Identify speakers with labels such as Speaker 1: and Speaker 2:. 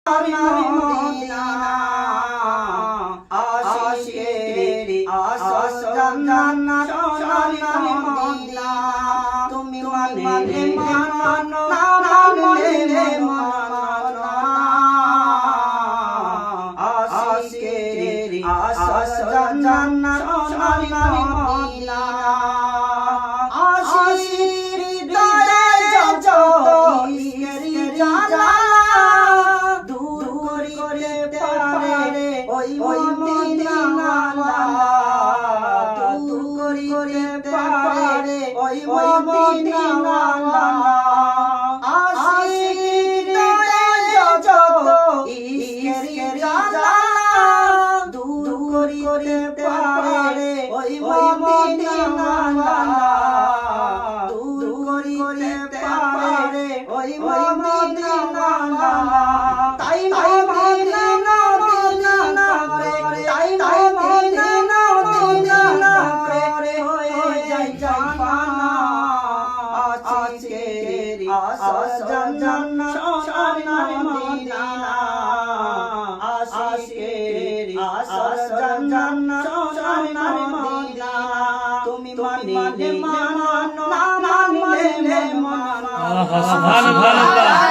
Speaker 1: Medina আশিকের আসল জান্নাত সোনালি মদিনা তুমি মানলে মানো না মানলে মানো না আশিকের আসল জান্নাত সোনালি মদিনা আশির হৃদয়ে যত ইসকের জ্বালা দূর করিতে পারে ওই মদিনা দূর করিতে পারে ওই মদিনা আশির হৃদয়ে যত ইসকের জ্বালা দূর করিতে পারে ওই মদিনা দূর করিতে পারে ওই মদিনা তাই মদিনা করে তাই মদিনা করে হয়ে যায় জানা আজকের আসল জান্নাত সোনালি মদিনা আশিকের আসল জান্নাত সোনালি মদিনা তুমি মানলে মানো না মানলে মানো।
Speaker 2: সুবহানাল্লাহ।